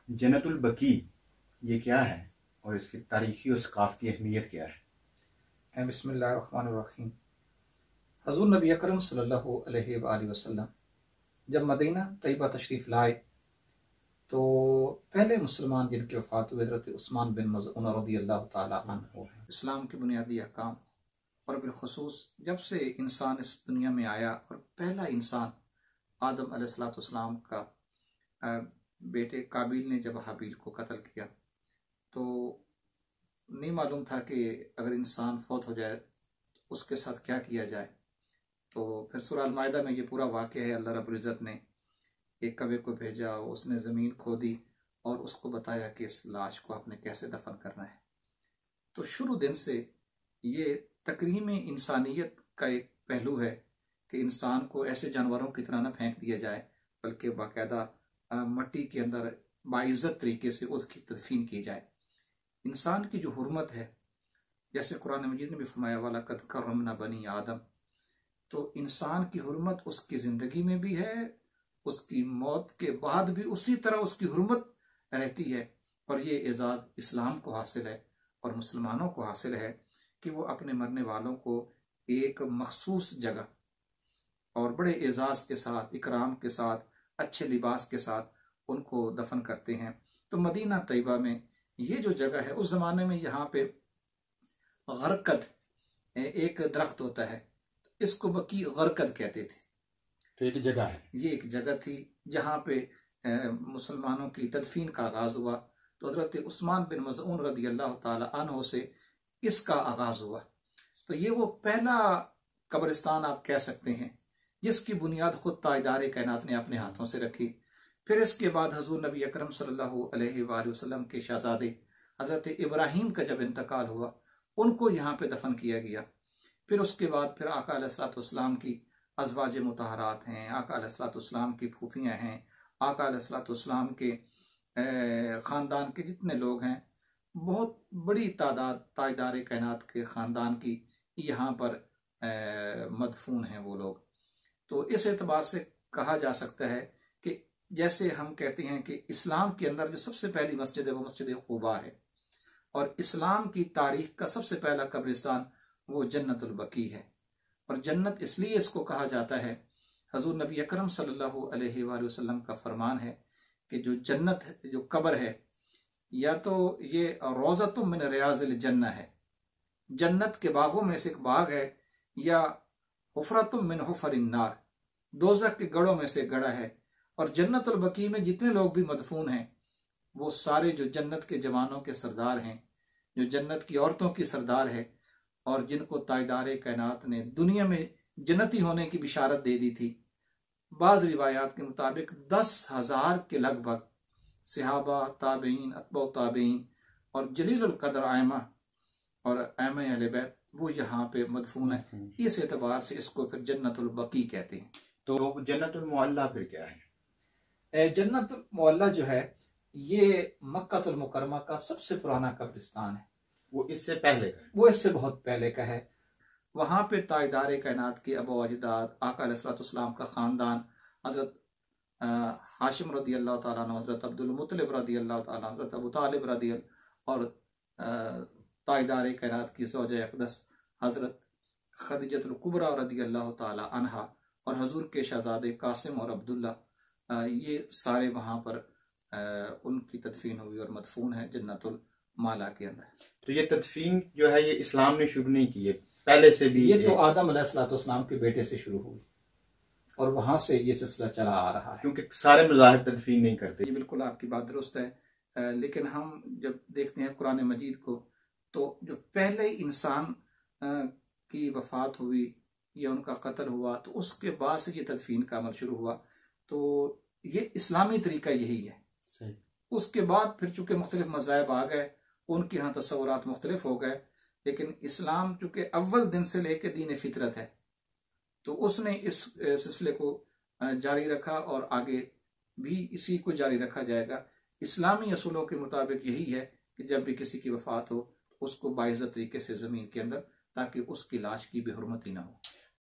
जन्नतुल बकी ये क्या है और इसकी तारीखी और सकाफती अहमियत क्या है? बिस्मिल्लाहिर्रहमानिर्रहीम। हज़ूर नबी अकरम सल्लल्लाहु अलैहि वसल्लम जब मदीना तैयबा तशरीफ़ लाए तो पहले मुसलमान जिनकी वफ़ात हुई हज़रत उस्मान बिन मज़ऊन रज़ियल्लाहु ताला अन्हु हैं। इस्लाम के बुनियादी अहकाम और बिलखुसूस जब से इंसान इस दुनिया में आया और पहला इंसान आदम अलैहिस्सलाम का बेटे काबिल ने जब हाबिल को कत्ल किया तो नहीं मालूम था कि अगर इंसान फौत हो जाए तो उसके साथ क्या किया जाए। तो फिर सूरह अल-माइदा में ये पूरा वाक़या है। अल्लाह रब्बुल इज़्ज़त ने एक कवि को भेजा, उसने ज़मीन खोदी और उसको बताया कि इस लाश को आपने कैसे दफन करना है। तो शुरू दिन से ये तकरीम इंसानियत का एक पहलू है कि इंसान को ऐसे जानवरों की तरह न फेंक दिया जाए, बल्कि बाकायदा मट्टी के अंदर बाइज़्ज़त तरीके से उसकी तदफीन की जाए। इंसान की जो हुर्मत है, जैसे कुरान मजीद ने भी फरमाया वलक़द कररमना बनी आदम, तो इंसान की हुर्मत उसकी ज़िंदगी में भी है, उसकी मौत के बाद भी उसी तरह उसकी हुर्मत रहती है। और ये एजाज़ इस्लाम को हासिल है और मुसलमानों को हासिल है कि वो अपने मरने वालों को एक मखसूस जगह और बड़े एजाज़ के साथ, इकराम के साथ, अच्छे लिबास के साथ उनको दफन करते हैं। तो मदीना तैयबा में ये जो जगह है, उस ज़माने में यहाँ पे गरकद एक दरख्त होता है, इसको बकी गरकद कहते थे। तो एक जगह है, ये एक जगह थी जहाँ पे मुसलमानों की तदफीन का आगाज़ हुआ। तो हज़रत उस्मान बिन मज़ऊन रज़ियल्लाहु ताला अन्हु से इसका आगाज़ हुआ। तो ये वो पहला कब्रिस्तान आप कह सकते हैं जिसकी बुनियाद खुद ताजदार कायनात ने अपने हाथों से रखी। फिर इसके बाद हजूर नबी अकरम सल्लल्लाहु अलैहि वसल्लम के शहजादे हज़रत इब्राहीम का जब इंतकाल हुआ, उनको यहाँ पे दफन किया गया। फिर उसके बाद फिर आका अलैहिस्सलाम की अज़वाज मुतहरात हैं, आका अलैहिस्सलाम की फूफियाँ हैं, आका अलैहिस्सलाम के ख़ानदान के जितने लोग हैं, बहुत बड़ी तादाद ताजदार कायनात के ख़ानदान की यहाँ पर मदफून हैं वो लोग। तो इस एतबार से कहा जा सकता है कि जैसे हम कहते हैं कि इस्लाम के अंदर जो सबसे पहली मस्जिद है वो मस्जिद क़ुबा है, और इस्लाम की तारीख का सबसे पहला कब्रिस्तान वो जन्नतुल बकी है। और जन्नत इसलिए इसको कहा जाता है, हजूर नबी अकरम सल्लल्लाहु अलैहि वसल्लम का फरमान है कि जो जन्नत है, जो कब्र है, या तो ये रोज़तुम मिन रियाज़िल जन्नह है, जन्नत के बागों में से एक बाग है, या हुफ़रतुम मिन हुफ़रिन नार, दोज़ख के गढ़ों में से गड़ा है। और जन्नतुल बकी में जितने लोग भी मदफून हैं वो सारे जो जन्नत के जवानों के सरदार हैं, जो जन्नत की औरतों की सरदार है, और जिनको ताजदार कायनात ने दुनिया में जन्नती होने की बिशारत दे दी थी। बाज़ रिवायात के मुताबिक 10,000 के लगभग सहाबा, ताबईन, अतबा ताबईन और जलीलुल कदर आयमा और आयमा अहले बैत वो यहाँ पे मदफून है। इस एतबार से इसको फिर जन्नतुल बकी कहते हैं। तो जन्नतुल मुअल्ला फिर क्या है? जन्नतुल मुअल्ला जो है ये मक्कातुल मुकर्रमा का सबसे पुराना कब्रिस्तान है। वो इससे पहले का है? वो इससे बहुत पहले का है। वहाँ पे ताजदार कायनात के अबू अजदाद, आका अलैहिस्सलाम का ख़ानदान, हज़रत हाशिम रज़ियल्लाहु ताला अन्हु, हज़रत अब्दुल मुत्तलिब रज़ियल्लाहु ताला, हज़रत अबू तालिब रज़ियल्लाहु, और ताजदार कायनात की ज़ौजा अक़दस हज़रत खदीजतुल कुबरा रज़ियल्लाहु ताला अन्हा, और हजूर के शहजादे कासिम और अब्दुल्ला, ये सारे वहाँ पर उनकी तदफीन हुई और मदफून है जन्नतुल माला के अंदर। तो ये तदफीन जो है ये इस्लाम ने शुरू नहीं की है, पहले से भी ये तो आदम अलैहिस्सलाम के बेटे से शुरू हुई और वहां से ये सिलसिला चला आ रहा है, क्योंकि सारे मज़ाहिब तदफीन नहीं करते। ये बिल्कुल आपकी बात दुरुस्त है। लेकिन हम जब देखते हैं कुरान मजीद को, तो जो पहले इंसान की वफात हुई या उनका कत्ल हुआ तो उसके बाद से ये तदफीन का अमल शुरू हुआ। तो ये इस्लामी तरीका यही है। सही। उसके बाद फिर चूंकि मुख्तलिफ मज़ाहिब आ गए, उनके यहाँ तस्वुरात मुख्तलिफ हो गए, लेकिन इस्लाम चूंकि अव्वल दिन से लेकर दीन फितरत है, तो उसने इस सिलसिले को जारी रखा और आगे भी इसी को जारी रखा जाएगा। इस्लामी असूलों के मुताबिक यही है कि जब भी किसी की वफात हो तो उसको बाइज़्ज़त तरीके से ज़मीन के अंदर, ताकि उसकी लाश की बेहुरमती ना हो।